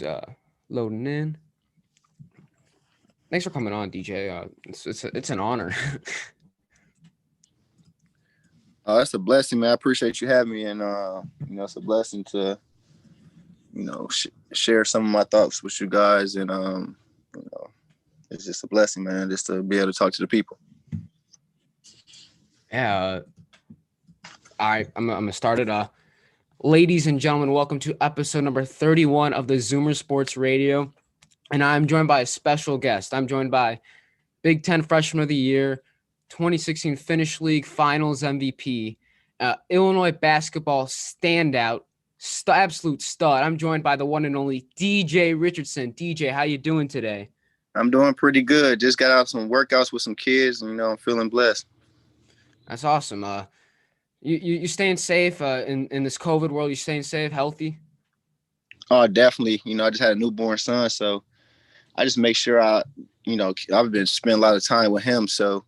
It's loading in. Thanks for coming on, DJ. It's an honor. Oh, that's a blessing, man. I appreciate you having me, and it's a blessing to share some of my thoughts with you guys, and you know, it's just a blessing, man, just to be able to talk to the people. Yeah. All right, I'm gonna start it. Ladies and gentlemen, welcome to episode number 31 of the Zoomer Sports Radio, and I'm joined by a special guest. I'm joined by Big Ten Freshman of the Year, 2016 Finnish League Finals MVP, Illinois basketball standout, absolute stud. I'm joined by the one and only DJ Richardson. DJ, how you doing today? I'm doing pretty good. Just got out some workouts with some kids, and I'm feeling blessed. That's awesome. You staying safe in this COVID world? You staying safe, healthy? Oh, definitely. I just had a newborn son, so I just make sure I've been spending a lot of time with him, so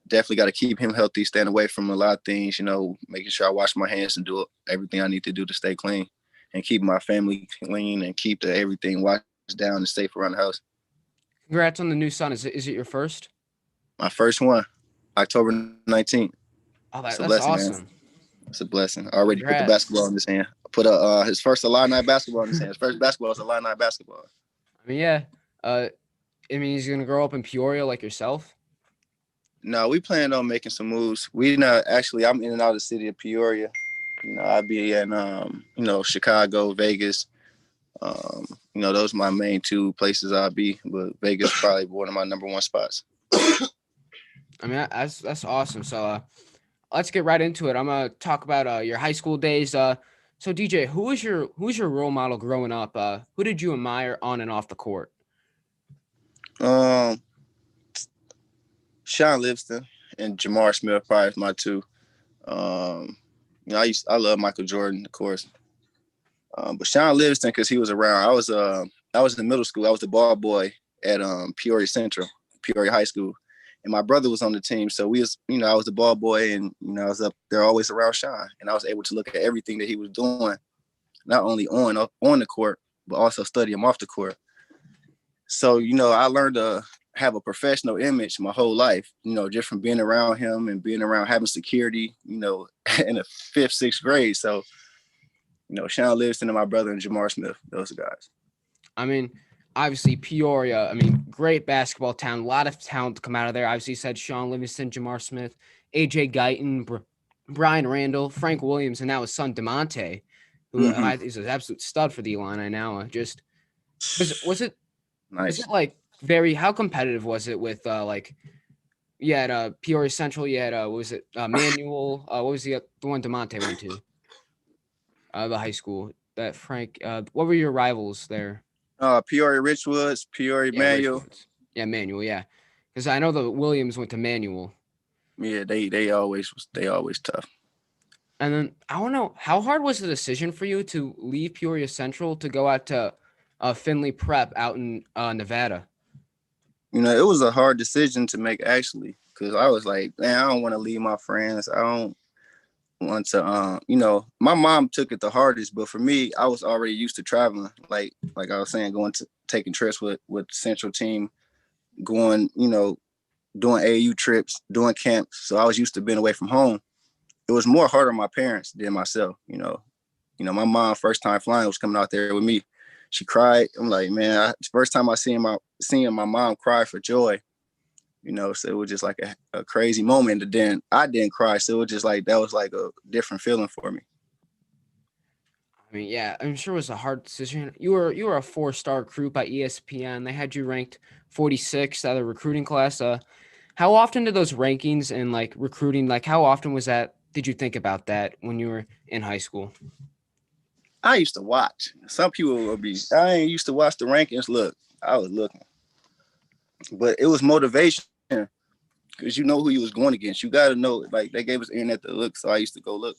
definitely got to keep him healthy, staying away from a lot of things, making sure I wash my hands and do everything I need to do to stay clean and keep my family clean and keep everything washed down and safe around the house. Congrats on the new son. Is it your first? My first one, October 19th. Oh, It's a that's blessing, awesome. man. It's a blessing. I already put the Congrats. basketball in his hand. I put his first Illini basketball in his hand. His first basketball was Illini basketball. I mean, yeah. He's gonna grow up in Peoria like yourself. No, we plan on making some moves. We not actually. I'm in and out of the city of Peoria. I'll be in Chicago, Vegas. Those are my main two places I'll be. But Vegas is probably one of my number one spots. I mean, that's awesome. So let's get right into it. I'm gonna talk about your high school days. So DJ, who was your role model growing up? Who did you admire on and off the court? Um, Sean Livingston and Jamar Smith probably my two. I love Michael Jordan, of course. But Sean Livingston, because he was around. I was in middle school. I was the ball boy at Peoria Central, Peoria High School, and my brother was on the team. So we was, I was the ball boy, and I was up there always around Sean, and I was able to look at everything that he was doing, not only on the court, but also study him off the court. So I learned to have a professional image my whole life, just from being around him and being around having security, in the fifth, sixth grade. So, Sean Livingston and my brother and Jamar Smith, those guys. I mean, obviously Peoria. I mean, great basketball town. A lot of talent to come out of there. Obviously, you said Sean Livingston, Jamar Smith, AJ Guyton, Brian Randall, Frank Williams, and now his son DeMonte, who is an absolute stud for the Illini now. Just was it Nice. Was it like how competitive was it with you had Peoria Central, you had what was it Manual, what was the one DeMonte went to? The high school that Frank. What were your rivals there? Peoria Richwoods, Peoria Manual. Yeah, Manual. Yeah, because I know the Williams went to Manual. Yeah, they always tough. And then I don't know, how hard was the decision for you to leave Peoria Central to go out to Finley Prep out in Nevada? It was a hard decision to make, actually, because I was like, man, I don't want to leave my friends. I don't want to, my mom took it the hardest, but for me, I was already used to traveling. Like I was saying, taking trips with Central team, going, doing AAU trips, doing camps. So I was used to being away from home. It was more hard on my parents than myself. My mom, first time flying, was coming out there with me. She cried. I'm like, man, first time I seeing my mom cry for joy, so it was just like a crazy moment. And then I didn't cry. So it was just like, that was like a different feeling for me. I mean, yeah, I'm sure it was a hard decision. You were a 4-star recruit by ESPN. They had you ranked 46th out of the recruiting class. How often did those rankings and like recruiting, like how often was that? Did you think about that when you were in high school? I used to watch. Some people would be, I ain't used to watch the rankings. Look, I was looking. But it was motivation, because you know who you was going against. You got to know, like, they gave us internet to look, so I used to go look.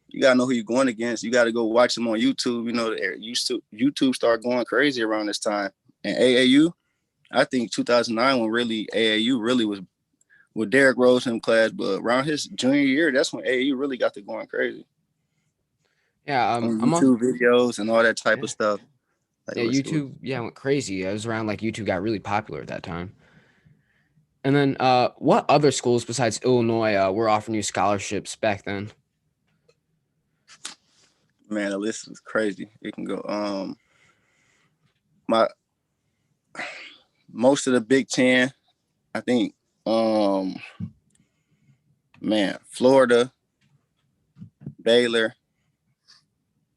You got to know who you're going against. You got to go watch them on YouTube. YouTube started going crazy around this time. And AAU, I think 2009 when really AAU really was with Derrick Rose in class, but around his junior year, that's when AAU really got to going crazy. Yeah, on YouTube videos and all that type of stuff. Like Yeah, YouTube, went crazy. It was around like YouTube got really popular at that time. And then, what other schools besides Illinois were offering you scholarships back then? man, the list is crazy. It can go. My most of the Big Ten, I think. Man, Florida, Baylor,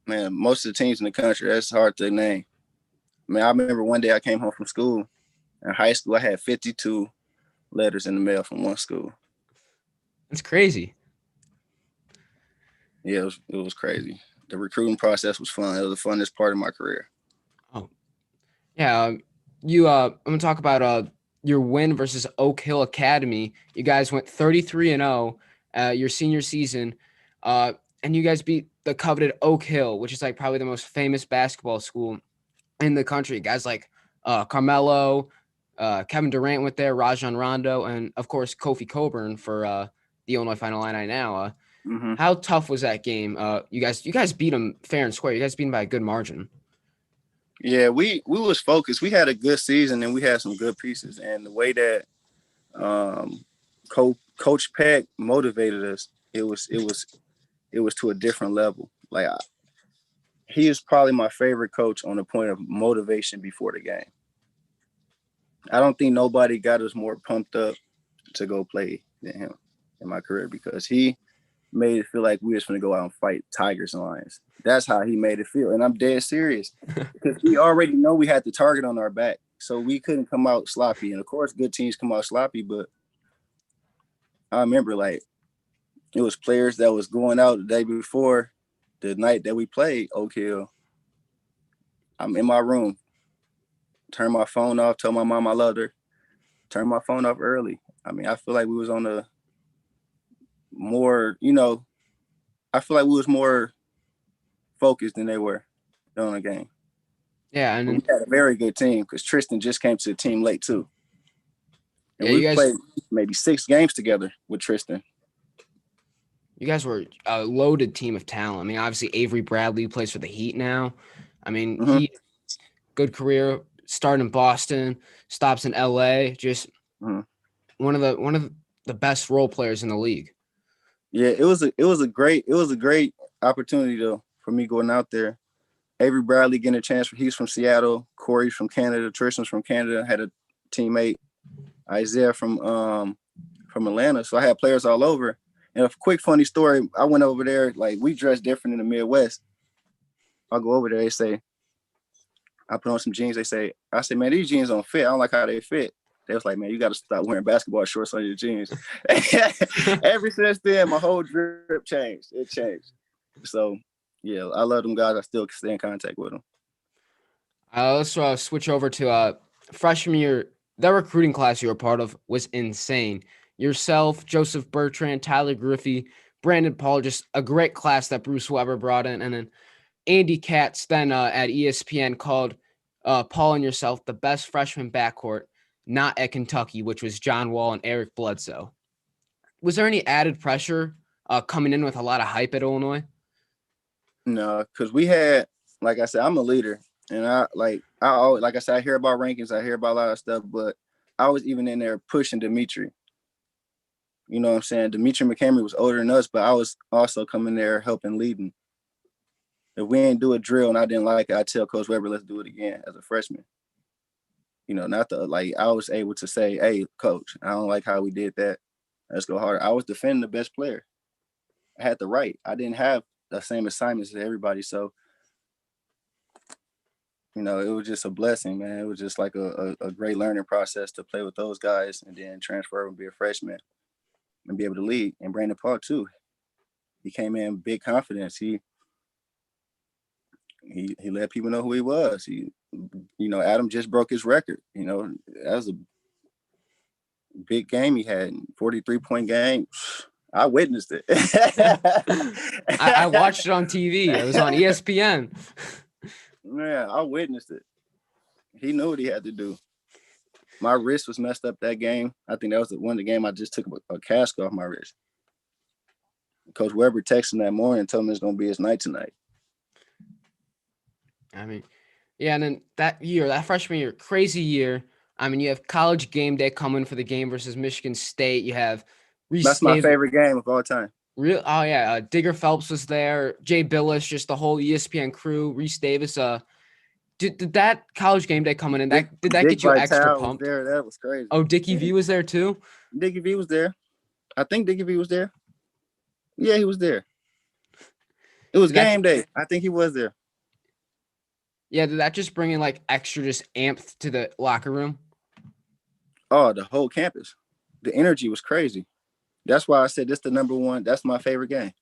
man, most of the teams in the country. That's hard to name. Man, I remember one day I came home from school. In high school, I had 52 letters in the mail from one school. It's crazy. Yeah, it was crazy. The recruiting process was fun. It was the funnest part of my career. Oh, yeah. I'm gonna talk about your win versus Oak Hill Academy. You guys went 33-0 your senior season, and you guys beat the coveted Oak Hill, which is like probably the most famous basketball school in the country. Guys like Carmelo, Kevin Durant went there, Rajon Rondo, and of course Kofi Coburn for the Illinois Final Illini now. Mm-hmm. How tough was that game? You guys beat them fair and square. You guys beat them by a good margin. Yeah, we was focused. We had a good season and we had some good pieces. And the way that Coach Peck motivated us, it was to a different level. Like he is probably my favorite coach on the point of motivation before the game. I don't think nobody got us more pumped up to go play than him in my career because he made it feel like we was going to go out and fight tigers and lions. That's how he made it feel. And I'm dead serious because we already know we had the target on our back. So we couldn't come out sloppy. And of course, good teams come out sloppy. But I remember like it was players that was going out the day before the night that we played Oak Hill. I'm in my room, turn my phone off, tell my mom I loved her, turn my phone off early. I mean, I feel like we was on a more, I feel like we was more focused than they were on the game. Yeah, and but we had a very good team because Tristan just came to the team late too. And yeah, we played maybe 6 games together with Tristan. You guys were a loaded team of talent. I mean, obviously Avery Bradley plays for the Heat now. I mean, he good career, started in Boston, stops in LA, just one of the best role players in the league. Yeah, it was a great opportunity though for me going out there. Avery Bradley getting a chance. He's from Seattle. Corey's from Canada. Tristan's from Canada. Had a teammate, Isaiah from Atlanta. So I had players all over. And a quick funny story, I went over there, like we dress different in the Midwest. I'll go over there, they say, I put on some jeans, I say, man, these jeans don't fit. I don't like how they fit. They was like, man, you got to stop wearing basketball shorts on your jeans. Ever since then, my whole drip changed. It changed. So, yeah, I love them guys. I still stay in contact with them. Let's switch over to freshman year. That recruiting class you were part of was insane. Yourself, Joseph Bertrand, Tyler Griffey, Brandon Paul, just a great class that Bruce Weber brought in. And then Andy Katz then at ESPN called Paul and yourself the best freshman backcourt, not at Kentucky, which was John Wall and Eric Bledsoe. Was there any added pressure coming in with a lot of hype at Illinois? No, because we had, like I said, I'm a leader. And I always, like I said, I hear about rankings, I hear about a lot of stuff, but I was even in there pushing Dimitri. You know what I'm saying? Dimitri McCamery was older than us, but I was also coming there helping leading. If we ain't do a drill and I didn't like it, I tell Coach Weber, let's do it again as a freshman. I was able to say, hey, Coach, I don't like how we did that. Let's go harder. I was defending the best player. I had the right. I didn't have the same assignments as everybody. So, it was just a blessing, man. It was just like a great learning process to play with those guys and then transfer and be a freshman and be able to lead. And Brandon Paul, too. He came in big confidence. He let people know who he was. Adam just broke his record. That was a big game he had, 43-point game. I witnessed it. I watched it on TV. It was on ESPN. Yeah, I witnessed it. He knew what he had to do. My wrist was messed up that game. I think that was one of the game I just took a cast off my wrist. Coach Weber texted him that morning and told him it's going to be his night tonight. I mean, Yeah, and then that freshman year, crazy year. I mean, you have college game day coming for the game versus Michigan State. You have Reese That's my Davis. favorite game of all time. Oh yeah, Digger Phelps was there. Jay Billis, just the whole ESPN crew. Reese Davis. Did that college game day coming in? Did that Dick get you extra Vitale was pumped? there. That was crazy. Oh, Dickie Yeah. V was there too. Dickie V was there. I think Dickie V was there. Yeah, he was there. It was Did that? game day. I think he was there. Yeah, did that just bring in like extra just amped to the locker room? Oh, the whole campus. The energy was crazy. That's why I said this the number one. That's my favorite game.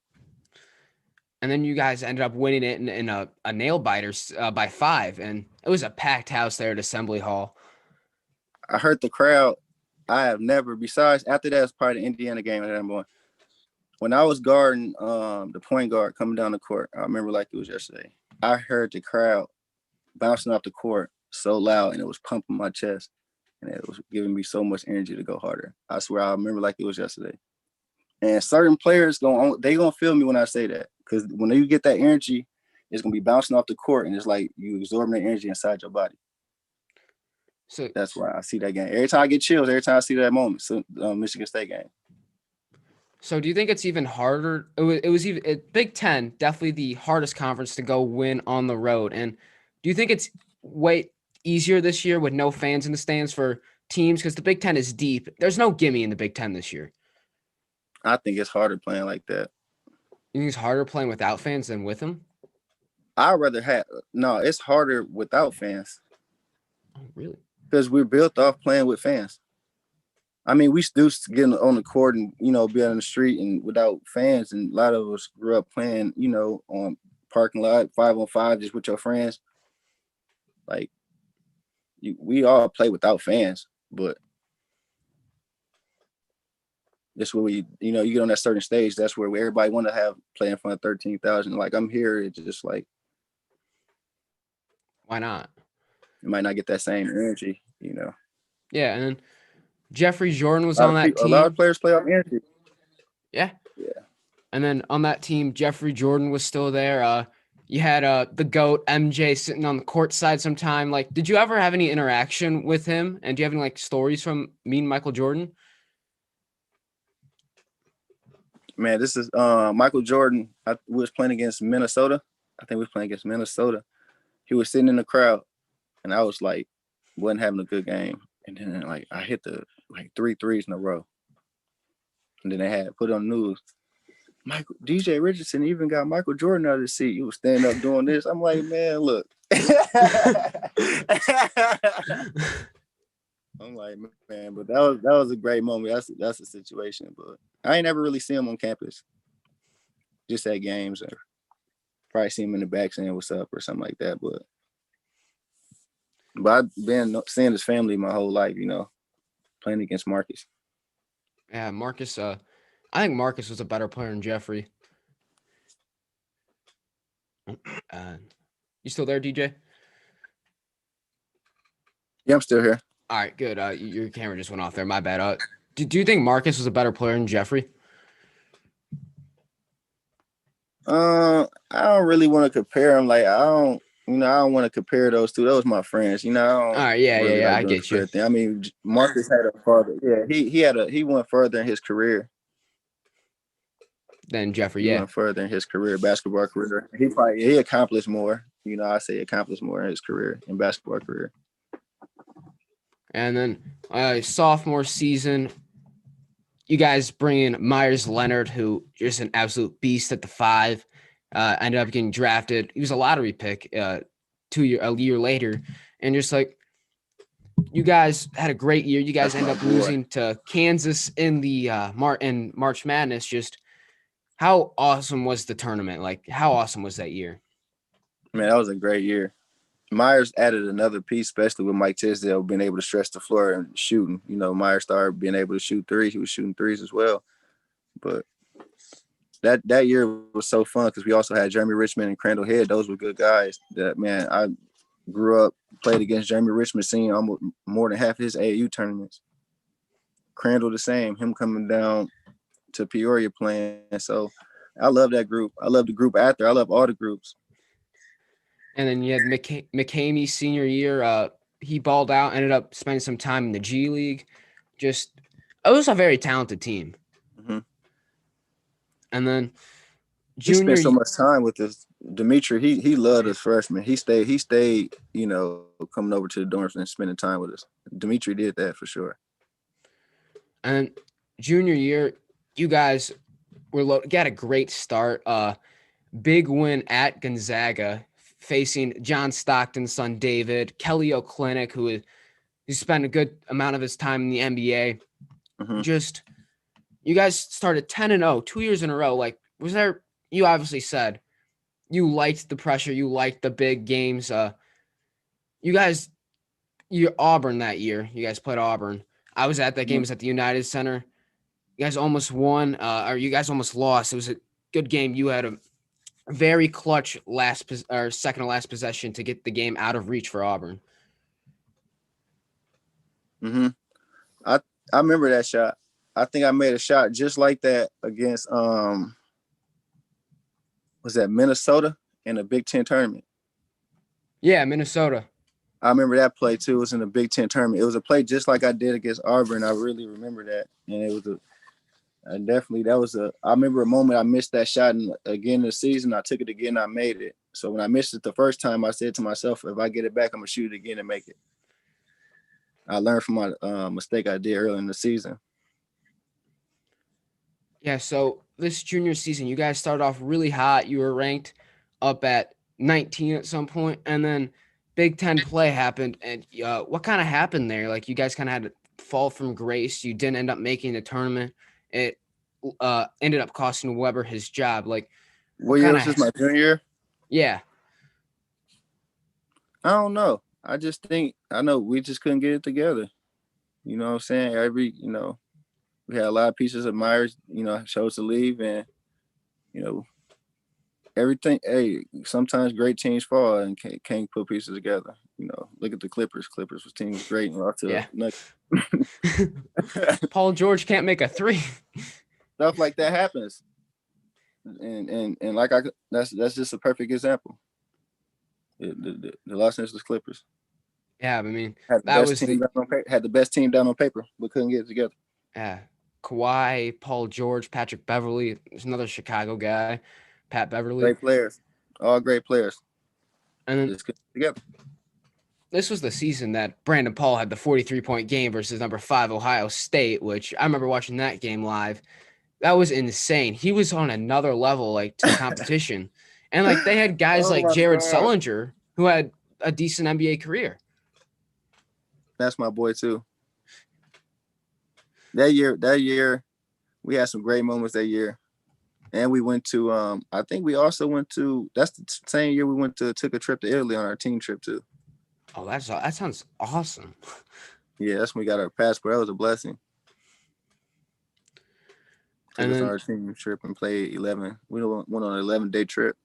And then you guys ended up winning it in a nail biter by 5, and it was a packed house there at Assembly Hall. I heard the crowd. I have never, besides after that, it's probably the Indiana game at number one. When I was guarding the point guard coming down the court, I remember like it was yesterday. I heard the crowd bouncing off the court so loud, and it was pumping my chest, and it was giving me so much energy to go harder. I swear, I remember like it was yesterday. And certain players gonna feel me when I say that, because when you get that energy, it's gonna be bouncing off the court, and it's like you absorbing the energy inside your body. So that's why I see that game every time I get chills. Every time I see that moment, so Michigan State game. So do you think it's even harder? It was even Big Ten, definitely the hardest conference to go win on the road. And do you think it's way easier this year with no fans in the stands for teams? Because the Big Ten is deep. There's no gimme in the Big Ten this year. I think it's harder playing like that. You think it's harder playing without fans than with them? I'd rather have it's harder without fans. Oh, really? Because we're built off playing with fans. I mean, we still get on the court and, be on the street and without fans. And a lot of us grew up playing, on parking lot, 5-on-5, just with your friends. Like, we all play without fans, but that's where you get on that certain stage. That's where everybody want to have play in front of 13,000. Like, I'm here. It's just like, why not? You might not get that same energy, Yeah, and then Jeffrey Jordan was on that team. A lot of players play off energy. Yeah. Yeah. And then on that team, Jeffrey Jordan was still there. You had the GOAT MJ sitting on the court side sometime. Like, did you ever have any interaction with him? And do you have any like stories from meeting Michael Jordan? Man, this is Michael Jordan. We was playing against Minnesota. I think we was playing against Minnesota. He was sitting in the crowd, and I was like, wasn't having a good game. And then like I hit the 3 threes in a row. And then they had put on the news. D.J. Richardson even got Michael Jordan out of the seat. He was standing up doing this. I'm like, man, look. I'm like, man, but that was a great moment. That's a situation. But I ain't never really seen him on campus. Just at games, or probably see him in the back saying what's up or something like that. But I've been seeing his family my whole life, playing against Marcus. Yeah, Marcus. I think Marcus was a better player than Jeffrey. You still there, DJ? Yeah, I'm still here. All right, good. Your camera just went off there. My bad. Do you think Marcus was a better player than Jeffrey? I don't really want to compare him. Like, I don't want to compare those two. Those my friends. I don't. All right, yeah. I get you. I mean, Marcus had a farther. Yeah, he went further in his career than Jeffrey. He went further in his career, basketball career. He accomplished more. I say accomplished more in his career, in basketball career. And then sophomore season, you guys bring in Myers Leonard, who is an absolute beast at the 5. Ended up getting drafted. He was a lottery pick a year later. And just like, you guys had a great year. You guys end up losing to Kansas in the March Madness. Just how awesome was the tournament? Like, how awesome was that year? Man, that was a great year. Myers added another piece, especially with Mike Tisdale being able to stretch the floor and shooting. Myers started being able to shoot threes. He was shooting threes as well. But that year was so fun because we also had Jeremy Richmond and Crandall Head. Those were good guys. I grew up, played against Jeremy Richmond, seeing almost more than half of his AAU tournaments. Crandall the same, him coming down to Peoria playing. So I love that group. I love the group after. I love all the groups. And then you had McCamey senior year. He balled out, ended up spending some time in the G League. Just it was a very talented team. Mm-hmm. And then He spent so junior, much time with this Dimitri. He loved us freshmen. He stayed, you know, coming over to the dorms and spending time with us. Dimitri did that for sure. and junior year, you guys got a great start. Big win at Gonzaga, facing John Stockton's son David, Kelly Olynyk, who spent a good amount of his time in the NBA. Mm-hmm. Just you guys started 10-0, 2 years in a row. Like, was there? You obviously said you liked the pressure, you liked the big games. You guys, you Auburn that year. You guys played Auburn. I was at that game. It was at the United Center. You guys almost won, or you guys almost lost. It was a good game. You had a very clutch second to last possession to get the game out of reach for Auburn. Mm-hmm. I I remember that shot. I think I made a shot just like that against was that Minnesota in a Big Ten tournament. Yeah, Minnesota. I remember that play too. It was in the Big Ten tournament. It was a play just like I did against Auburn. I really remember that, and it was I remember a moment I missed that shot, and again this season I took it again. I made it. So when I missed it the first time, I said to myself, if I get it back, I'm gonna shoot it again and make it. I learned from my mistake I did early in the season. Yeah, so this junior season, you guys started off really hot. You were ranked up at 19 at some point, and then Big Ten play happened. And what kind of happened there? Like, you guys kind of had to fall from grace. You didn't end up making the tournament. It ended up costing Weber his job. Like, What what year kind was of? this? My junior year? Yeah, I don't know. I just think I know we just couldn't get it together. You know what I'm saying? We had a lot of pieces of Myers, chose to leave, and you know, everything. Hey, sometimes great teams fall and can't put pieces together. Look at the Clippers. Clippers was team was great and lost to yeah. Nuggets. Paul George can't make a three. Stuff like that happens, and like that's just a perfect example. The Los Angeles Clippers Yeah, I mean had the that best was team the down on paper, had the best team down on paper, but couldn't get it together. Kawhi, Paul George, Patrick Beverly. There's another Chicago guy, Pat Beverly, Great players, all great players. and then Just couldn't get together. this was the season that Brandon Paul had the 43-point game versus number 5 Ohio State, which I remember watching that game live. That was insane. He was on another level, like, to the competition. And like they had guys Oh like my Jared God, Sullinger who had a decent NBA career. that's my boy too. That year, we had some great moments that year, and we went to. I think we also went to. That's the same year we took a trip to Italy on our team trip too. Oh, that sounds awesome. Yeah, that's when we got our passport. That was a blessing. Took And us on then our team trip and played 11. We went on an 11-day trip.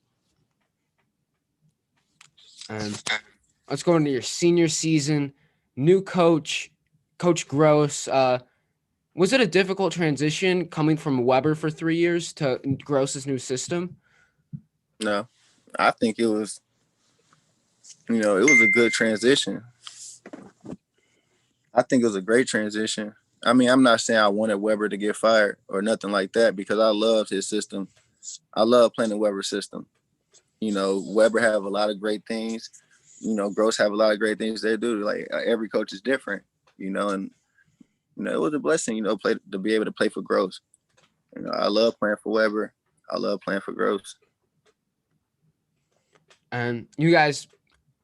let's go into your senior season. New coach, Coach Gross. Was it a difficult transition coming from Weber for 3 years to Gross's new system? No, I think it was. It was a good transition. I think it was a great transition. I mean, I'm not saying I wanted Weber to get fired or nothing like that because I loved his system. I love playing the Weber system. Weber have a lot of great things. Gross have a lot of great things they do. Like every coach is different. And it was a blessing. Play to be able to play for Gross. I love playing for Weber. I love playing for Gross. And you guys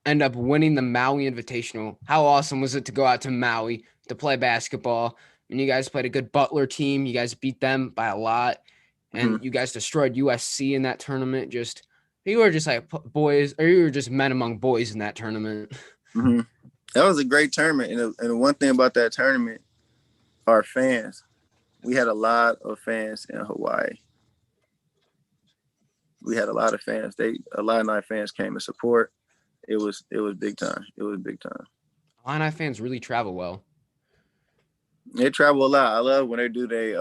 end up winning the Maui Invitational. How awesome was it to go out to Maui to play basketball? And you guys played a good Butler team. You guys beat them by a lot. And you guys destroyed USC in that tournament. You were just like boys, or you were just men among boys in that tournament. Mm-hmm. That was a great tournament. And the one thing about that tournament, our fans. We had a lot of fans in Hawaii. We had a lot of fans. A lot of our fans came to support. It was big time. It was big time. Illini fans really travel well. They travel a lot. I love when they do. They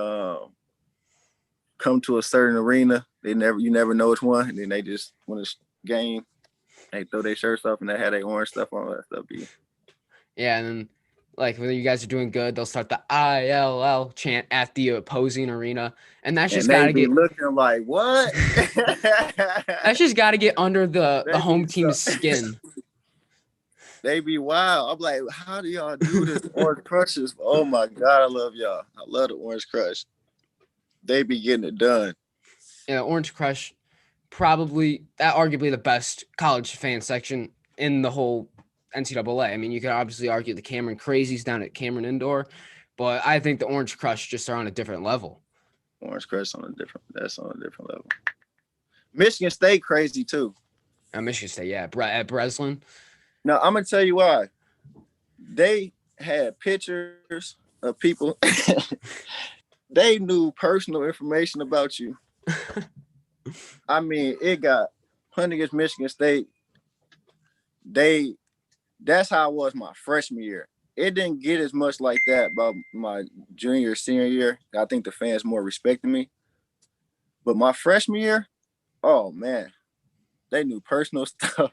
come to a certain arena. You never know which one, and then they just win a game. They throw their shirts off and they had their orange stuff on. That stuff be. Yeah, and then like when you guys are doing good, they'll start the ILL chant at the opposing arena, and that's And just they got to be get looking like, what? that's just got to get under the they be home so, team's skin. they be wild. I'm like, how do y'all do this? Orange Crushes. Oh my God, I love y'all. I love the Orange Crush. They be getting it done. Yeah, Orange Crush, probably arguably the best college fan section in the whole NCAA. I mean, you could obviously argue the Cameron Crazies down at Cameron Indoor, but I think the Orange Crush just are on a different level. Orange Crush that's on a different level. Michigan State crazy too. Michigan State, yeah, at Breslin. Now I'm gonna tell you why. They had pictures of people. They knew personal information about you. I mean, it got plenty against Michigan State. That's how it was my freshman year. It didn't get as much like that about my junior, senior year. I think the fans more respected me. But my freshman year, oh man, they knew personal stuff.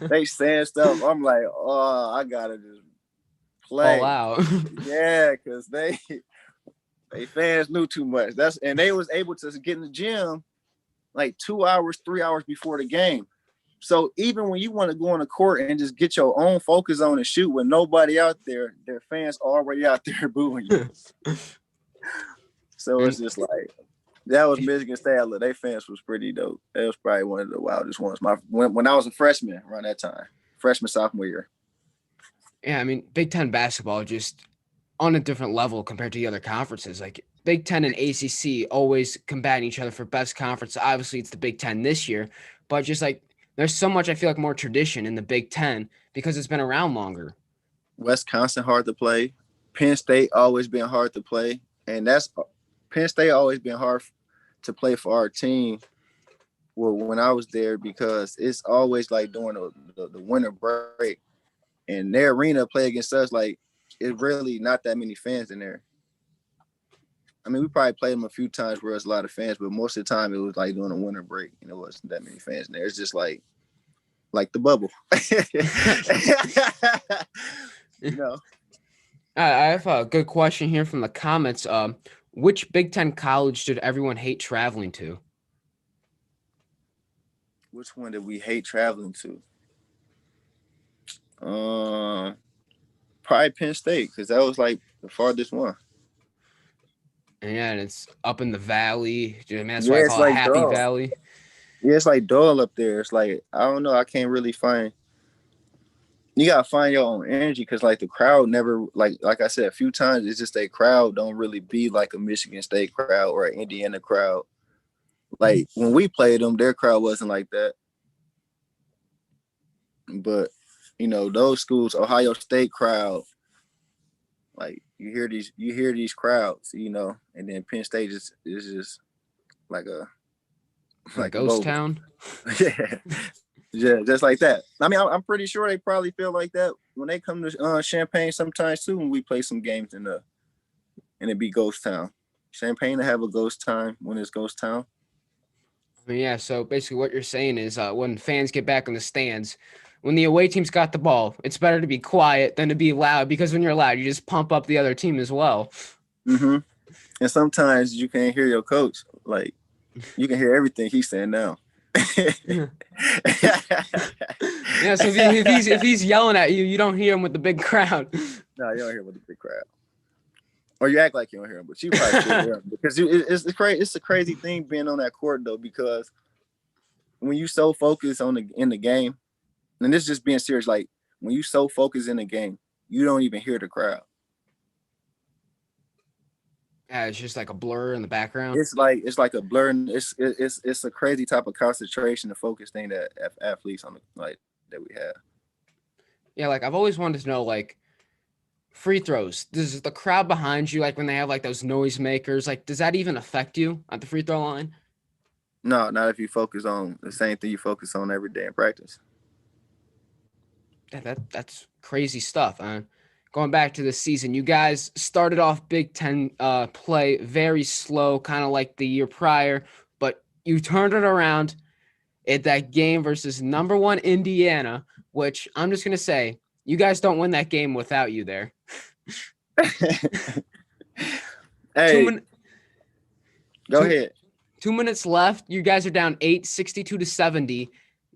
They saying stuff. I'm like, oh, I gotta just play. All out. Yeah, because they fans knew too much. And they was able to get in the gym like 2 hours, 3 hours before the game. So even when you want to go on the court and just get your own focus on and shoot with nobody out there, their fans already out there booing you. So it's just like, that was Michigan State. Their fans was pretty dope. That was probably one of the wildest ones. When I was a freshman around that time, freshman, sophomore year. Yeah, I mean, Big Ten basketball just on a different level compared to the other conferences. Like Big Ten and ACC always combating each other for best conference. Obviously, it's the Big Ten this year, but just like there's so much I feel like more tradition in the Big Ten because it's been around longer. Wisconsin hard to play. Penn State always been hard to play, and Penn State always been hard to play for our team. Well, when I was there, because it's always like during the winter break, and their arena play against us, like it's really not that many fans in there. I mean, we probably played them a few times where there's a lot of fans, but most of the time it was like during a winter break, and it wasn't that many fans in there. It's just like the bubble. You know. I have a good question here from the comments. Which Big Ten college did everyone hate traveling to? Which one did we hate traveling to? Probably Penn State, because that was like the farthest one. And it's up in the valley. Man, that's why I call it like Happy Dole. Valley. Yeah, it's like Dole up there. It's like, I don't know. I can't really find. You gotta find your own energy, because like the crowd never, like I said a few times, it's just a crowd don't really be like a Michigan State crowd or an Indiana crowd. Like when we played them, their crowd wasn't like that. But you know, those schools, Ohio State crowd, like you hear these crowds, you know, and then Penn State is just like a ghost town. Yeah. Yeah, just like that. I mean, I'm pretty sure they probably feel like that when they come to Champaign sometimes too. When we play some games and it be ghost town. Champaign to have a ghost time when it's ghost town. I mean, yeah. So basically, what you're saying is, when fans get back in the stands, when the away team's got the ball, it's better to be quiet than to be loud, because when you're loud, you just pump up the other team as well. Mm-hmm. And sometimes you can't hear your coach. Like you can hear everything he's saying now. Yeah. So if he's yelling at you, you don't hear him with the big crowd. No, you don't hear him with the big crowd. Or you act like you don't hear him, but you probably still hear him, because it's crazy. It's a crazy thing being on that court though, because when you so focused in the game, and this is just being serious, like when you so focused in the game, you don't even hear the crowd. Yeah, it's just like a blur in the background. It's like a blur. It's a crazy type of concentration and focus thing that athletes that we have. Yeah, like I've always wanted to know, like free throws. Does the crowd behind you, like when they have like those noisemakers, like does that even affect you at the free throw line? No, not if you focus on the same thing you focus on every day in practice. Yeah, that's crazy stuff. Going back to the season, you guys started off Big Ten play very slow, kind of like the year prior, but you turned it around at that game versus number 1 Indiana, which I'm just gonna say, you guys don't win that game without you there. Hey, go ahead. 2 minutes left. You guys are down 8, 62-70.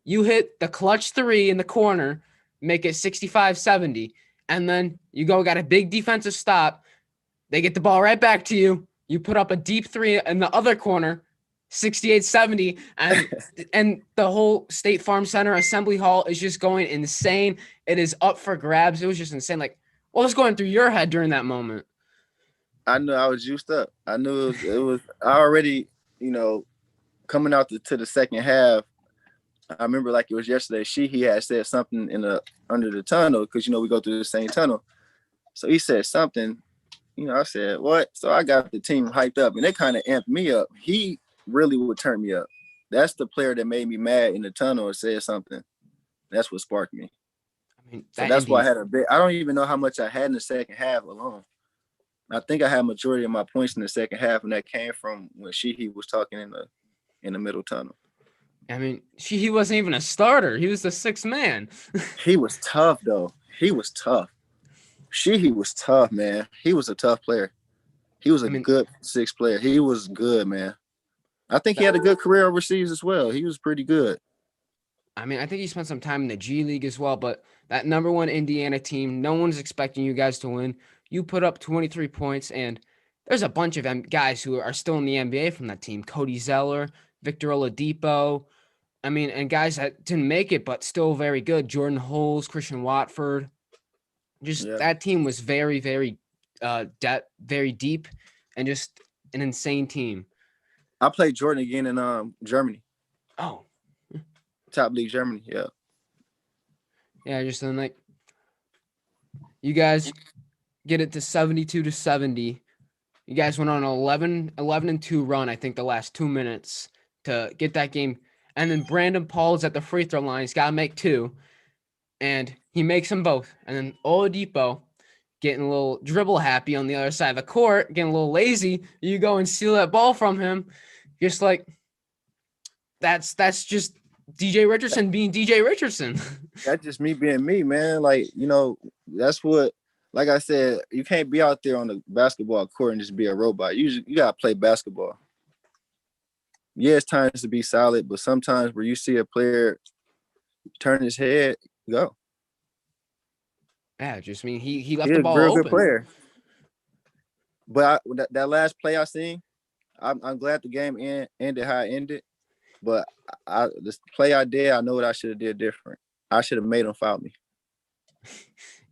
You hit the clutch 3 in the corner, make it 65-70. And then you got a big defensive stop. They get the ball right back to you. You put up a deep 3 in the other corner, 68-70. And the whole State Farm Center Assembly Hall is just going insane. It is up for grabs. It was just insane. Like, what was going through your head during that moment? I knew I was juiced up. I knew it was I already, coming out to the second half. I remember like it was yesterday. He had said something under the tunnel because we go through the same tunnel. So he said something. I said what? So I got the team hyped up, and they kind of amped me up. He really would turn me up. That's the player that made me mad in the tunnel or said something. That's what sparked me. I mean, so that's why I had a bit. I don't even know how much I had in the second half alone. I think I had majority of my points in the second half, and that came from when he was talking in the middle tunnel. I mean, he wasn't even a starter. He was the 6th man. He was tough, though. He was tough. He was tough, man. He was a tough player. He was a good 6th player. He was good, man. I think he had a good career overseas as well. He was pretty good. I mean, I think he spent some time in the G League as well, but that number 1 Indiana team, no one's expecting you guys to win. You put up 23 points, and there's a bunch of guys who are still in the NBA from that team. Cody Zeller, Victor Oladipo. I mean, and guys that didn't make it, but still very good. Jordan Holes, Christian Watford. That team was very, very, very deep, and just an insane team. I played Jordan again in Germany. Oh, top league Germany, yeah. Yeah, just then like you guys get it to 72-70. You guys went on an 11-2 run, I think, the last 2 minutes to get that game. And then Brandon Paul's at the free throw line. He's got to make 2. And he makes them both. And then Oladipo getting a little dribble happy on the other side of the court, getting a little lazy. You go and steal that ball from him. Just like, that's just D.J. Richardson being D.J. Richardson. That's just me being me, man. Like, that's what, like I said, you can't be out there on the basketball court and just be a robot. You got to play basketball. Yeah, it's times to be solid, but sometimes where you see a player turn his head, go. Yeah, just mean he left the ball open. He's a real good player. But that last play I seen, I'm glad the game ended how it ended. But this play I did, I know what I should have did different. I should have made him foul me.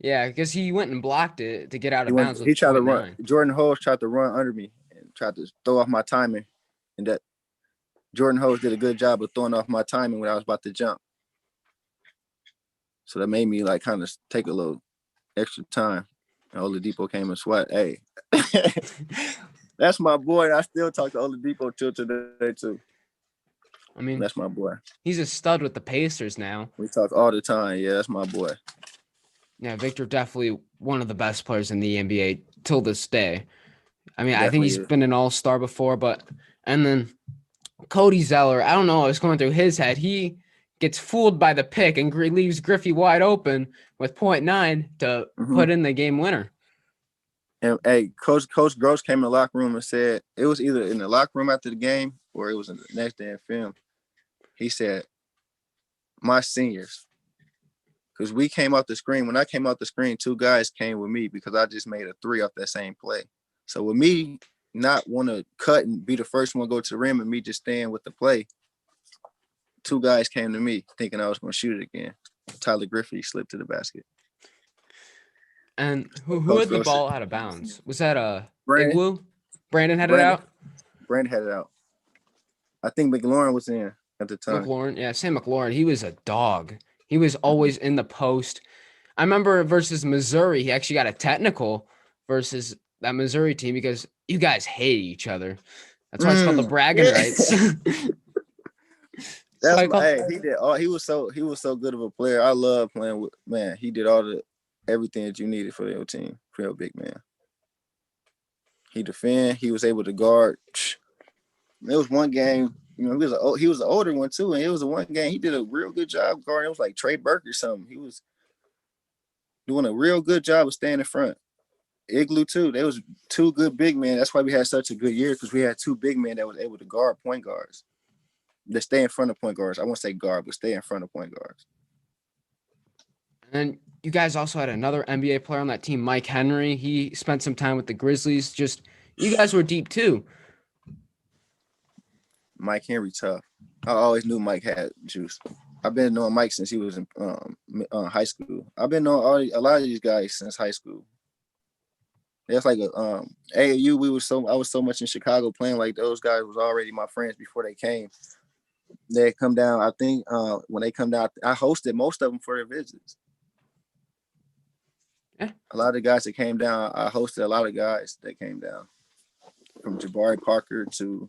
Yeah, because he went and blocked it to get out of bounds. He tried to run. Jordan Hose tried to run under me and tried to throw off my timing. And that Jordan Hose did a good job of throwing off my timing when I was about to jump. So that made me like kind of take a little extra time. And Oladipo came and sweat. Hey, that's my boy. I still talk to Oladipo till today too. I mean, that's my boy. He's a stud with the Pacers now. We talk all the time. Yeah, that's my boy. Yeah, Victor definitely one of the best players in the NBA till this day. I mean, Definitely I think he's been an all-star before, and then Cody Zeller, I don't know what was going through his head. He gets fooled by the pick and leaves Griffey wide open with 0.9 to put in the game winner. And hey, Coach Gross came in the locker room and said it was either in the locker room after the game or it was in the next day in film. He said, "My seniors," because we came off the screen. When I came off the screen, 2 guys came with me because I just made a 3 off that same play. So with me not want to cut and be the first one to go to the rim and me just staying with the play, 2 guys came to me thinking I was going to shoot it again. Tyler Griffey slipped to the basket. And who had the ball out of bounds? Was that Brandon? Brandon had it out? Brandon had it out. I think McLaurin was in at the time. Sam McLaurin, he was a dog. He was always in the post. I remember versus Missouri, he actually got a technical versus that Missouri team because you guys hate each other. That's why it's called the bragging rights. He did all. He was so good of a player. I love playing with, man. He did everything that you needed for your team, for your big man. He defend. He was able to guard. There was one game You know, he was the older one too, and it was the one game he did a real good job guarding. It was like Trey Burke or something. He was doing a real good job of staying in front. Igloo too. There was two good big men. That's why we had such a good year, because we had two big men that was able to guard point guards. That stay in front of point guards. I won't say guard, but stay in front of point guards. And you guys also had another NBA player on that team, Mike Henry. He spent some time with the Grizzlies. Just you guys were deep too. Mike Henry tough. I always knew Mike had juice. I've been knowing Mike since he was in high school. I've been knowing a lot of these guys since high school. That's like a AAU. I was so much in Chicago playing, like those guys was already my friends before they came. They come down. I think when they come down, I hosted most of them for their visits. Yeah. A lot of the guys that came down, I hosted a lot of guys that came down. From Jabari Parker to,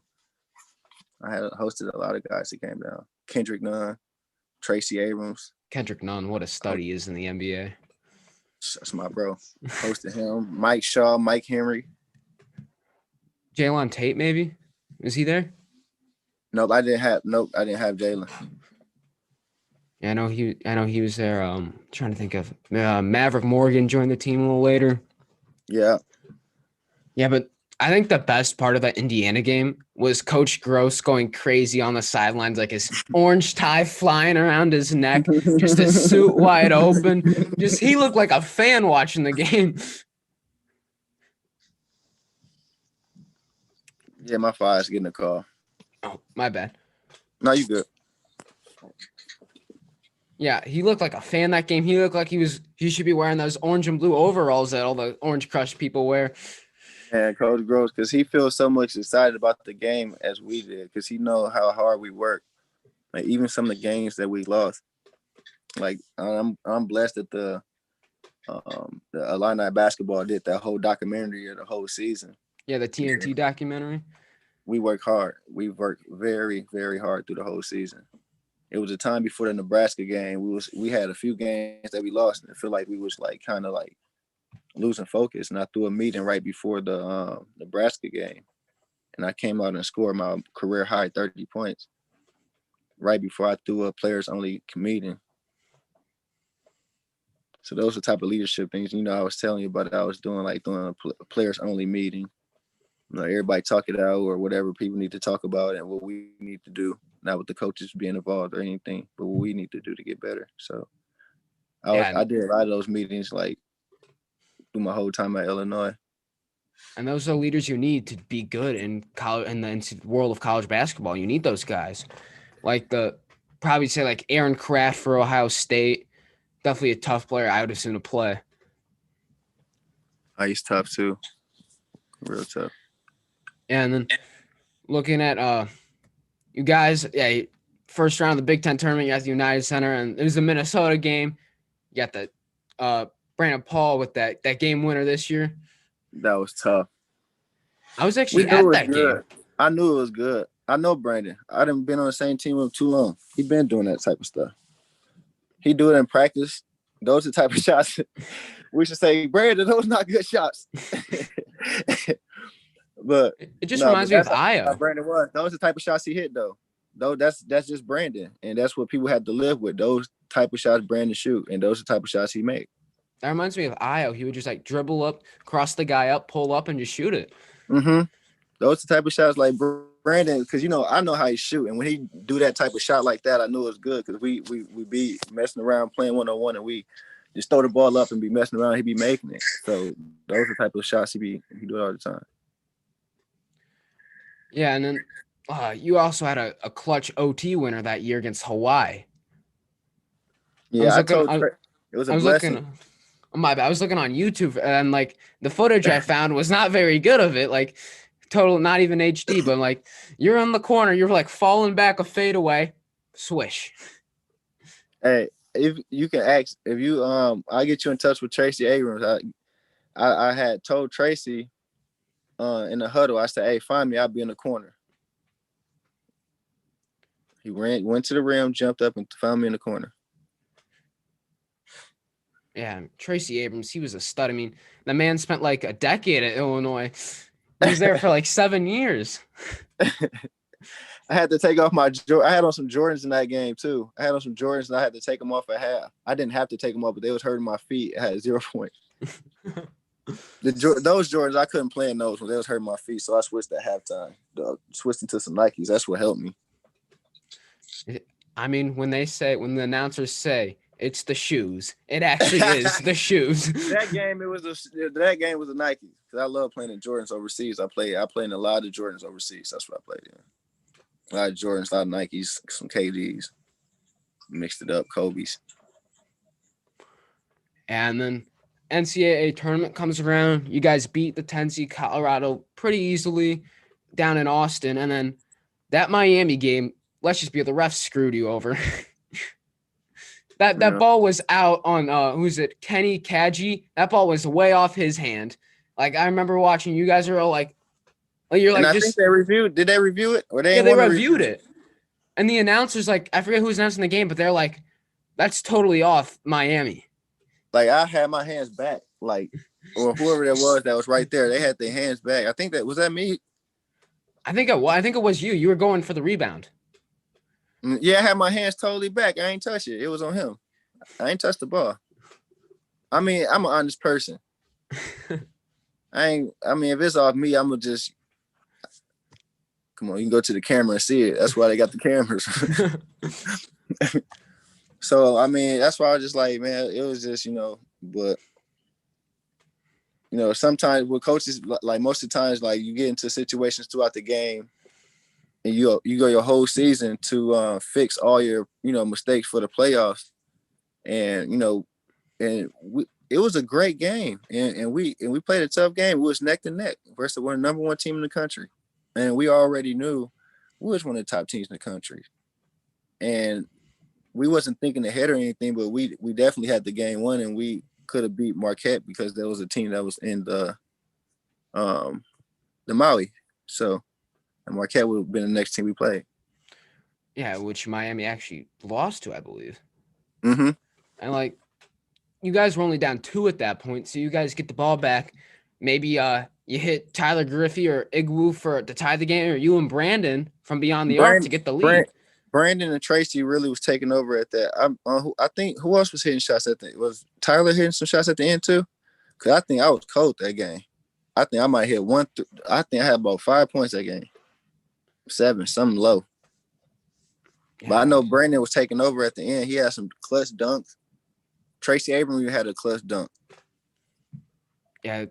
I had hosted a lot of guys that came down. Kendrick Nunn, Tracy Abrams. Kendrick Nunn, what a stud he is in the NBA. That's my bro. Hosted him. Mike Shaw, Mike Henry. Jalen Tate, maybe? Is he there? Nope, I didn't have Jalen. Yeah, I know he was there. Trying to think of Maverick Morgan joined the team a little later. Yeah. Yeah, but I think the best part of that Indiana game was Coach Gross going crazy on the sidelines, like his orange tie flying around his neck, just his suit wide open. Just he looked like a fan watching the game. Yeah, my fire's getting a call. Oh, my bad. No, you good. Yeah, he looked like a fan that game. He looked like he should be wearing those orange and blue overalls that all the Orange Crush people wear. And Coach Gross, because he feels so much excited about the game as we did, because he know how hard we work. Like even some of the games that we lost. Like I'm blessed that the Illini basketball did that whole documentary of the whole season. Yeah, the TNT documentary. We work hard. We worked very, very hard through the whole season. It was a time before the Nebraska game. We had a few games that we lost, and I feel like we was like kind of like losing focus. And I threw a meeting right before the Nebraska game, and I came out and scored my career high 30 points right before I threw a players only meeting. So those are the type of leadership things, I was telling you about. I was doing a players only meeting. Everybody talk it out or whatever people need to talk about and what we need to do. Not with the coaches being involved or anything, but what we need to do to get better. So I did a lot of those meetings like through my whole time at Illinois. And those are leaders you need to be good in college, in the world of college basketball. You need those guys. Like probably say like Aaron Kraft for Ohio State. Definitely a tough player I would assume to play. He's tough too. Real tough. And then looking at you guys, first round of the Big Ten tournament, you got the United Center, and it was a Minnesota game. You got the Brandon Paul with that game winner this year. That was tough. I was actually at that game. I knew it was good. I know Brandon. I done been on the same team with him too long. He been doing that type of stuff. He do it in practice. Those are the type of shots we should say, Brandon, those not good shots. But it just reminds me of Io. Brandon was. Those are the type of shots he hit though. That's just Brandon. And that's what people have to live with. Those type of shots Brandon shoot. And those are the type of shots he make. That reminds me of Io. He would just like dribble up, cross the guy up, pull up, and just shoot it. Mm-hmm. Those are the type of shots like Brandon, because I know how he shoot. And when he do that type of shot like that, I knew it was good because we be messing around playing 1-on-1 and we just throw the ball up and be messing around. He be making it. So those are the type of shots he do it all the time. Yeah, and then you also had a clutch OT winner that year against Hawaii. Yeah, it was a blessing. My bad. I was looking on YouTube, and like the footage I found was not very good of it. Like total, not even HD, but like you're in the corner, you're like falling back a fadeaway, swish. Hey, if you can ask, I'll get you in touch with Tracy Abrams. I had told Tracy in the huddle, I said, hey, find me, I'll be in the corner. He went to the rim, jumped up, and found me in the corner. Yeah, Tracy Abrams, he was a stud. I mean, the man spent like a decade at Illinois. He was there for like 7 years. I had to take off I had on some Jordans in that game too. I had on some Jordans and I had to take them off at half. I didn't have to take them off, but they was hurting my feet. I had 0 points. Those Jordans, I couldn't play in those when they was hurting my feet, so I switched at halftime. Switched into some Nikes. That's what helped me. I mean, when the announcers say it's the shoes, it actually is the shoes. That game was the Nikes because I love playing in Jordans overseas. I played in a lot of Jordans overseas. That's what I played in. A lot of Jordans, a lot of Nikes, some KDs, mixed it up, Kobe's. And then NCAA tournament comes around. You guys beat the 10 seed Colorado pretty easily down in Austin. And then that Miami game, let's just be the refs screwed you over. That ball was out on who's it? Kenny Kaji. That ball was way off his hand. Like I remember watching. You guys are all like, you're like, and I think they reviewed. Did they review it? Or they reviewed it. And the announcers, like, I forget who was announcing the game, but they're like, that's totally off Miami. Like I had my hands back, like, or whoever that was right there. They had their hands back. I think that was me. I think it was you. You were going for the rebound. Yeah, I had my hands totally back. I ain't touch it. It was on him. I ain't touched the ball. I mean, I'm an honest person. I mean, if it's off me, I'm gonna just come on. You can go to the camera and see it. That's why they got the cameras. So I mean, that's why I was just like, man, it was just but sometimes with coaches, like most of the times, like you get into situations throughout the game. And you go your whole season to fix all your mistakes for the playoffs, and it was a great game, and we played a tough game. We was neck to neck versus one number one team in the country, and we already knew we was one of the top teams in the country, and we wasn't thinking ahead or anything, but we definitely had the game won, and we could have beat Marquette because there was a team that was in the Maui, so. And Marquette would have been the next team we played. Yeah, which Miami actually lost to, I believe. Mm-hmm. And you guys were only down 2 at that point, so you guys get the ball back. Maybe you hit Tyler Griffey or Igwu to tie the game, or you and Brandon from beyond the arc to get the lead. Brandon and Tracy really was taking over at that. I think who else was hitting shots at the end? Was Tyler hitting some shots at the end too? Because I think I was cold that game. I think I might hit one. I think I had about 5 points that game. 7, something low. Yeah. But I know Brandon was taking over at the end. He had some clutch dunks. Tracy Abrams had a clutch dunk. Yeah,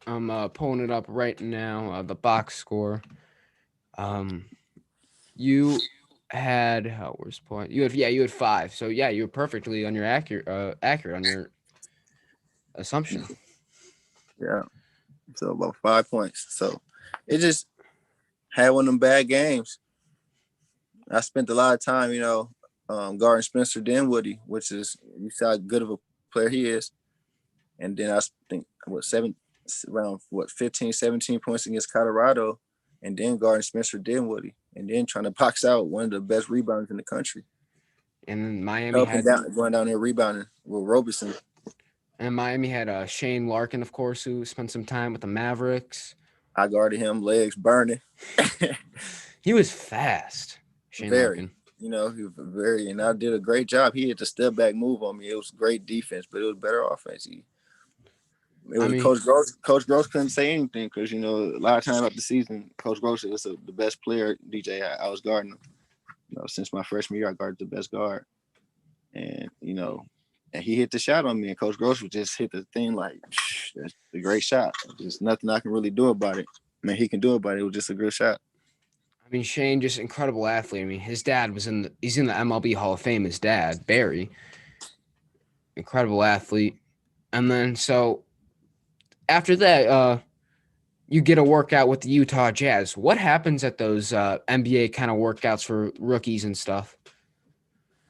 I'm pulling it up right now. The box score. You had where's point? You had 5. So yeah, you were perfectly on your accurate on your assumption. Yeah. So about 5 points. So it just had one of them bad games. I spent a lot of time, guarding Spencer Dinwiddie, which is, you see how good of a player he is. And then I think, 15, 17 points against Colorado, and then guarding Spencer Dinwiddie, and then trying to box out one of the best rebounders in the country. And Miami going down there rebounding with Roberson. And Miami had Shane Larkin, of course, who spent some time with the Mavericks. I guarded him, legs burning. He was fast, Shane Larkin. He was and I did a great job. He had to step back move on me. It was great defense, but it was better offense. Coach Gross couldn't say anything because, a lot of times after the season, Coach Gross was the best player, DJ. I was guarding him. Since my freshman year, I guarded the best guard. And, and he hit the shot on me, and Coach Gross would just hit the thing like, that's a great shot. There's nothing I can really do about it. I mean, he can do it, but it was just a good shot. I mean, Shane, just incredible athlete. I mean, his dad he's in the MLB Hall of Fame, his dad, Barry. Incredible athlete. And then, so after that, you get a workout with the Utah Jazz. What happens at those NBA kind of workouts for rookies and stuff?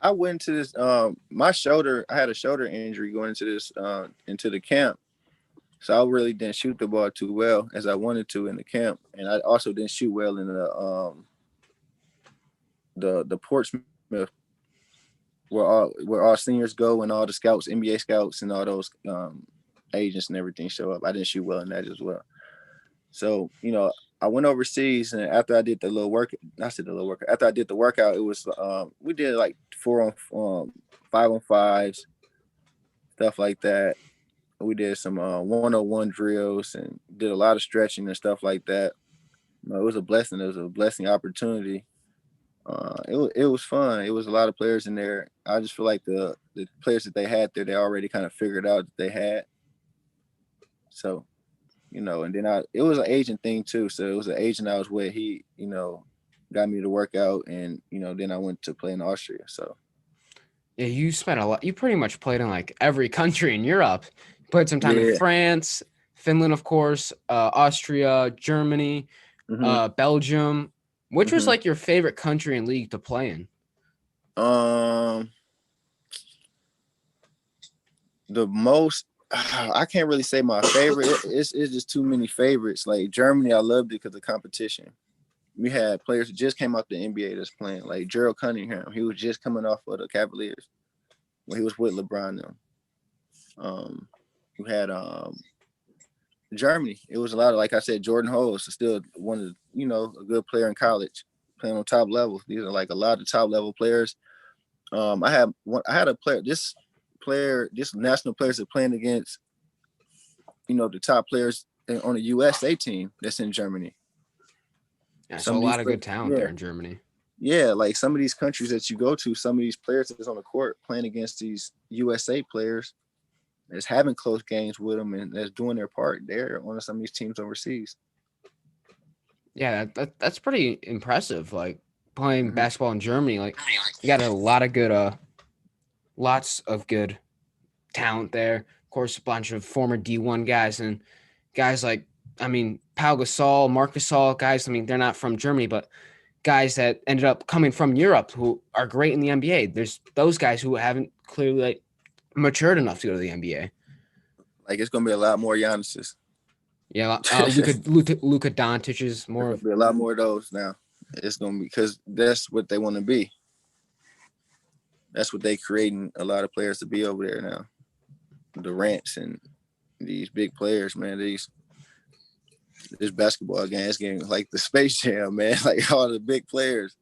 I went to this, I had a shoulder injury going into this, into the camp. So I really didn't shoot the ball too well as I wanted to in the camp. And I also didn't shoot well in the Portsmouth, where all seniors go and all the scouts, NBA scouts and all those agents and everything show up. I didn't shoot well in that as well. So, I went overseas, and after I did the little work, not the little workout. After I did the workout, it was we did like 5-on-5s, stuff like that. We did some 101 drills and did a lot of stretching and stuff like that. It was a blessing. It was a blessing opportunity. It was fun. It was a lot of players in there. I just feel like the players that they had there, they already kind of figured out that they had. So, and then it was an agent thing too. So it was an agent I was with. He, got me to work out, and then I went to play in Austria. So. Yeah, you spent a lot. You pretty much played in like every country in Europe. You played some time in France, Finland, of course, Austria, Germany, Belgium. Which was like your favorite country and league to play in? The most, I can't really say my favorite. It's just too many favorites. Like Germany, I loved it because of competition. We had players who just came out the NBA that's playing, like Gerald Cunningham. He was just coming off of the Cavaliers when he was with LeBron them. We had Germany. It was a lot of, like I said, Jordan Hose is still one of a good player in college, playing on top level. These are like a lot of top level players. I had a player, this national players are playing against, the top players on the USA team that's in Germany. Yeah, so a lot of good talent there in Germany. Yeah, like some of these countries that you go to, some of these players that's on the court playing against these USA players that's having close games with them and that's doing their part there on some of these teams overseas. Yeah, that's pretty impressive. Like playing basketball in Germany, like you got a lot of good, lots of good talent there. Of course, a bunch of former D1 guys and guys like, Pau Gasol, Marc Gasol, guys. They're not from Germany, but guys that ended up coming from Europe who are great in the NBA. There's those guys who haven't clearly matured enough to go to the NBA. Like it's gonna be a lot more Giannis's. Yeah, Luka Doncic is more. There's gonna be a lot more of those now. It's gonna be because that's what they want to be. That's what they creating a lot of players to be over there now. Durant's and these big players, man. This basketball game is getting like the Space Jam, man. Like all the big players.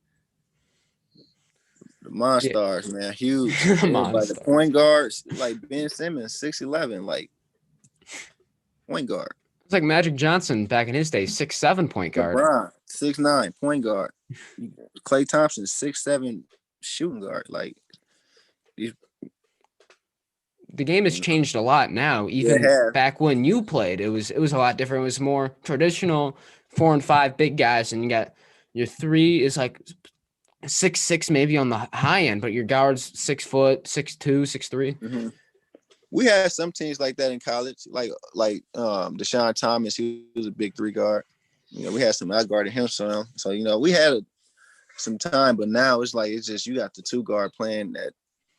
The Monstars, man, huge. Like the point guards, like Ben Simmons, 6'11", like point guard. It's like Magic Johnson back in his day, 6'7" point guard. LeBron, 6'9" point guard. Klay Thompson, 6'7" shooting guard. Like the game has changed a lot now. Even back when you played, it was a lot different. It was more traditional 4 and 5 big guys, and you got your 3 is like 6'6" maybe on the high end, but your guard's 6 foot, 6'2", 6'3". We had some teams like that in college, like Deshaun Thomas. He was a big 3 guard. We had some. I guarded him some. So we had some time, but now it's just you got the 2 guard playing at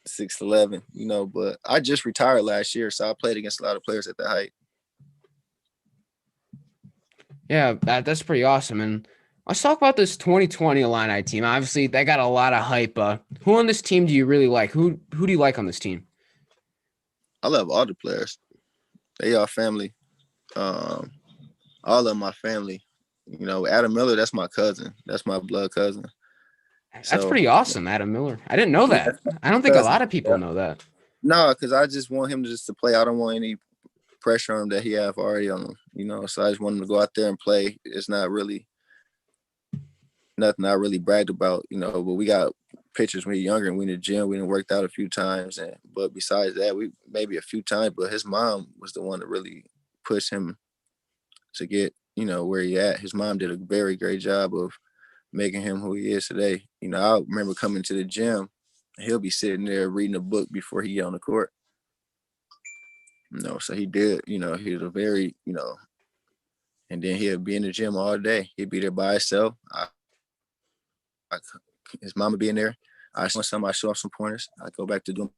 6'11". But I just retired last year, so I played against a lot of players at that height. Yeah, that's pretty awesome. And let's talk about this 2020 Illini team. Obviously, they got a lot of hype. Who on this team do you really like? Who do you like on this team? I love all the players. They are family. All of my family. Adam Miller, that's my cousin. That's my blood cousin. That's pretty awesome, Adam Miller. I didn't know that. I don't think a lot of people know that. No, because I just want him to play. I don't want any pressure on him that he have already on him. So I just want him to go out there and play. It's not really nothing I really bragged about, but we got pictures when we were younger and we in the gym. We done worked out a few times, but besides that, we maybe a few times. But his mom was the one that really pushed him to get where he at. His mom did a very great job of making him who he is today. I remember coming to the gym, he'll be sitting there reading a book before he get on the court. So he did. He was a very and then he'll be in the gym all day. He'd be there by himself. His mama be in there. I show off some pointers. I go back to doing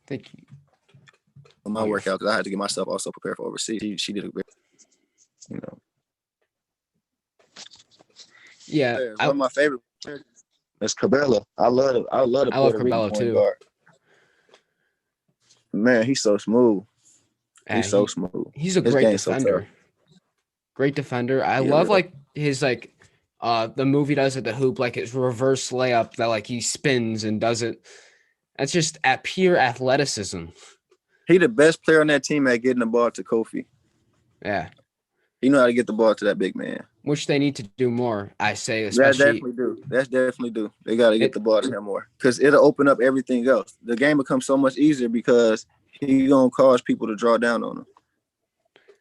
Thank you. my workout because I had to get myself also prepared for overseas. She did a great, Yeah, one of my favorite players. That's Cabela. I love Cabela too. Guard. Man, he's so smooth. Yeah, He's so smooth. he's a His great game's so tough. defender. Great defender. I Yeah, love yeah. like his like the movie does at the hoop, like his reverse layup that like he spins and does it. That's just at pure athleticism. He the best player on that team at getting the ball to Kofi. Yeah. He know how to get the ball to that big man. Which they need to do more, I say, That especially definitely do. That's definitely do. They got to get the it ball to him more because it'll open up everything else. The game becomes so much easier because he gonna cause people to draw down on him,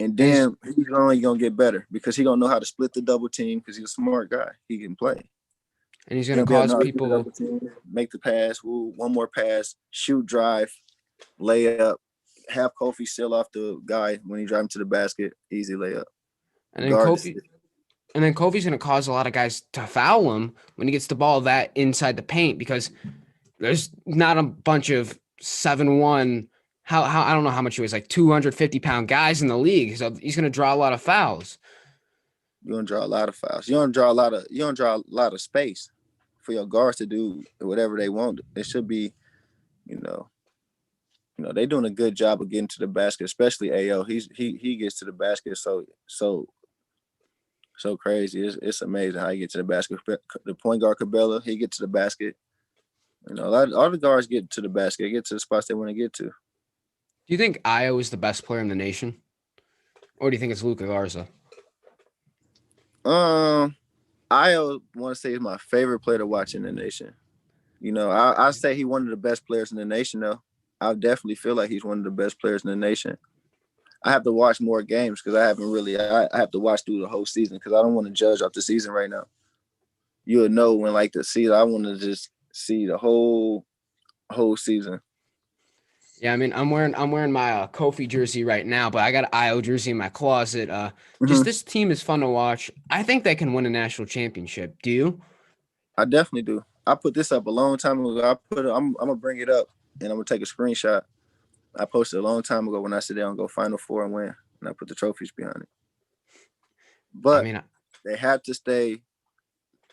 and and he's then he's only gonna get better because he gonna know how to split the double team because he's a smart guy. He can play. and he's He gonna gonna be able to cause know how to get the people double team, make the pass, one more pass, shoot, drive, layup, have Kofi seal off the guy when he drive him to the basket, easy layup. and then Regardless, Kofi's gonna cause a lot of guys to foul him when he gets the ball that inside the paint because there's not a bunch of 7'1". How I don't know how much he was, like 250-pound guys in the league. So he's gonna draw a lot of fouls. you're gonna draw a lot of fouls. You don't draw a lot of space for your guards to do whatever they want. It should be, you know, they're doing a good job of getting to the basket, especially AO. He gets to the basket so crazy. It's amazing how he gets to the basket. The point guard Cabela, he gets to the basket. All the guards get to the basket, get to the spots they want to get to. Do you think Io is the best player in the nation, or do you think it's Luka Garza? I want to say he's my favorite player to watch in the nation. I say he's one of the best players in the nation, though. I definitely feel like he's one of the best players in the nation. I have to watch more games because I haven't really. I have to watch through the whole season because I don't want to judge off the season right now. You'll know when like the season. I want to just see the whole season. Yeah, I mean, I'm wearing my Kofi jersey right now, but I got an Io jersey in my closet. Just Mm-hmm. this team is fun to watch. I think they can win a national championship. Do you? I definitely do. I put this up a long time ago. I'm gonna bring it up and I'm gonna take a screenshot. I posted a long time ago when I said they're gonna go Final Four and win, and I put the trophies behind it. I But mean, they have to stay.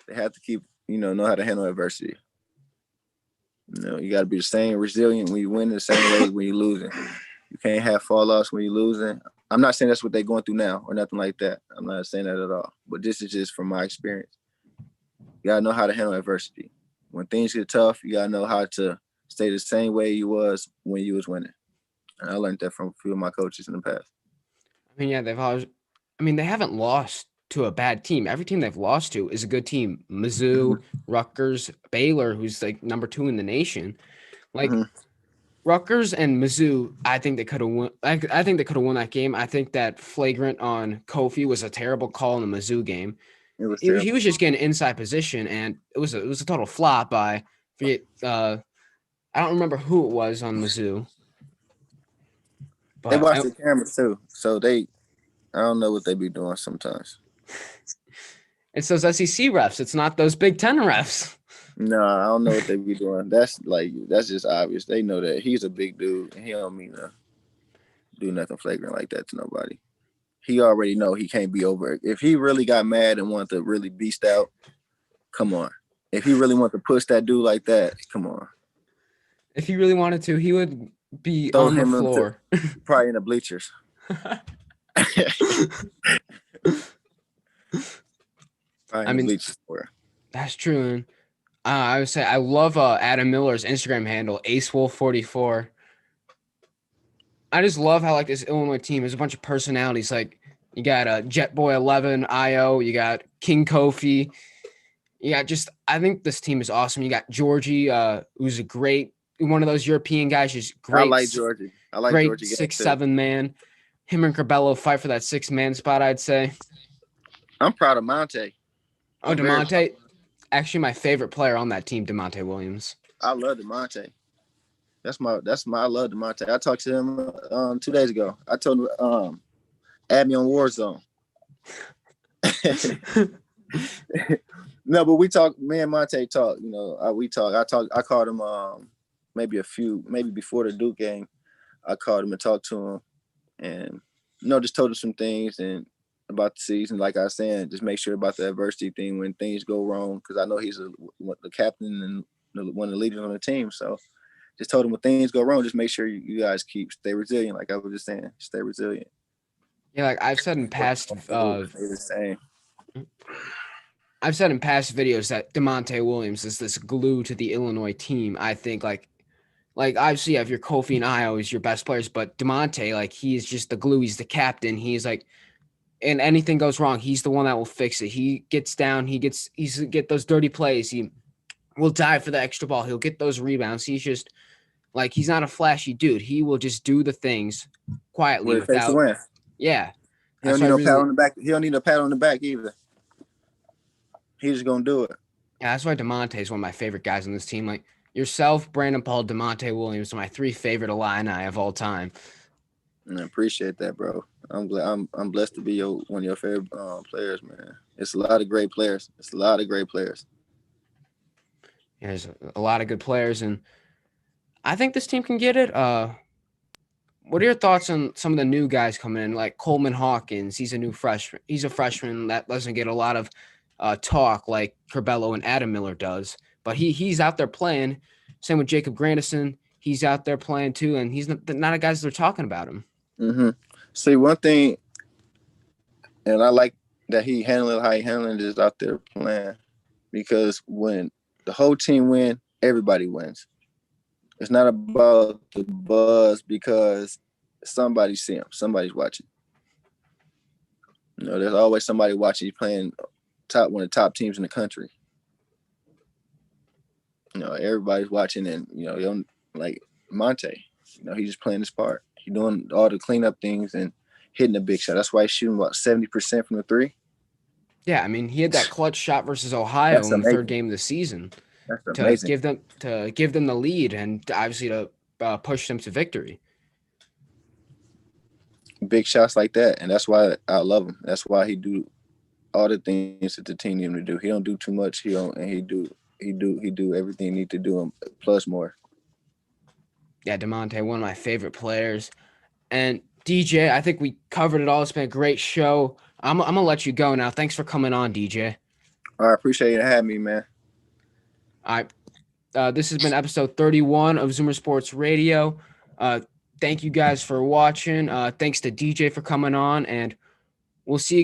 They have to keep, know how to handle adversity. You got to be the same resilient when you win, the same way when you're losing. You can't have fall offs when you're losing. I'm not saying that's what they're going through now or nothing like that. I'm not saying that at all. But this is just from my experience. You got to know how to handle adversity. When things get tough, you got to know how to stay the same way you was when you was winning. And I learned that from a few of my coaches in the past. I mean, yeah, they haven't lost to a bad team. Every team they've lost to is a good team. Mizzou, Mm-hmm. Rutgers, Baylor, who's like number 2 in the nation. Like Mm-hmm. Rutgers and Mizzou, I think they could have won. I think they could have won that game. I think that flagrant on Kofi was a terrible call in the Mizzou game. It was He terrible. was just getting inside position, and it was a total flop by forget. I don't remember who it was on Mizzou, They but watch the cameras too, so I don't know what they be doing sometimes. it's those SEC refs. It's not those Big Ten refs. No, I don't know what they be doing. That's just obvious. They know that he's a big dude and he don't mean to do nothing flagrant like that to nobody. He already know he can't be over it. If he really got mad and wanted to really beast out, come on. If he really wanted to push that dude like that, come on. If he really wanted to, he would be Throw on the him into floor. probably in the bleachers. Probably I in the mean, bleachers for. that's true. And I would say I love Adam Miller's Instagram handle, AceWolf44. I just love how like this Illinois team is a bunch of personalities. Like you got Jetboy11, Io, you got King Kofi. You got I think this team is awesome. You got Georgie, who's a great one of those European guys, just I great. like Georgie. I like great Georgie 6'7" man. Him and Corbello fight for that 6-man spot, I'd say. I'm proud of Monte. Oh, DeMonte, actually my favorite player on that team, DeMonte Williams. I love DeMonte. That's my I love DeMonte. I talked to him 2 days ago. I told him add me on Warzone. No, but we talk. Me and Monte talk. We talk. I called him maybe before the Duke game. I called him and talked to him, and just told him some things and about the season. Like I was saying, just make sure about the adversity thing when things go wrong, because I know he's the captain and one of the leaders on the team. So just told him when things go wrong, just make sure you guys stay resilient. Like I was just saying, stay resilient. Yeah, like I've said in past Stay the same. I've said in past videos that DeMonte Williams is this glue to the Illinois team. I think like obviously you have your Kofi and Io as your best players, but DeMonte, like he's just the glue. He's the captain. He's like, and anything goes wrong, he's the one that will fix it. He gets down. He's get those dirty plays. He will dive for the extra ball. He'll get those rebounds. He's just like he's not a flashy dude. He will just do the things quietly What it takes to without. win. Yeah, He don't need no pat on the back. He don't need no pat on the back either. He's just gonna do it. Yeah, that's why DeMonte is one of my favorite guys on this team. Like yourself, Brandon Paul, DeMonte Williams are my three favorite Illini of all time. I appreciate that, bro. I'm glad. I'm blessed to be one of your favorite players, man. It's a lot of great players. Yeah, there's a lot of good players, and I think this team can get it. What are your thoughts on some of the new guys coming in, like Coleman Hawkins? He's a new freshman. He's a freshman that doesn't get a lot of talk like Curbelo and Adam Miller does, but he's out there playing. Same with Jacob Grandison. He's out there playing too, and he's not a guys that are talking about him. Mm-hmm. See, one thing, and I like that he handled how he handled it is out there playing, because when the whole team win, everybody wins. It's not about the buzz because somebody's seeing him, somebody's watching. You know, there's always somebody watching. He's playing one of the top teams in the country. You know, everybody's watching, and like Monte, he's just playing his part. He's doing all the cleanup things and hitting the big shot. That's why he's shooting about 70% from the three. Yeah, I mean, he had that clutch shot versus Ohio in the third game of the season to give them the lead and obviously to push them to victory. Big shots like that, and that's why I love him. That's why he do all the things that the team need him to do. He don't do too much. He do everything he need to do, plus more. Yeah, DeMonte, one of my favorite players. And DJ, I think we covered it all. It's been a great show. I'm gonna let you go now. Thanks for coming on, DJ. I appreciate you having me, man. All right. This has been episode 31 of Zoomer Sports Radio. Thank you guys for watching. Thanks to DJ for coming on, and we'll see you guys.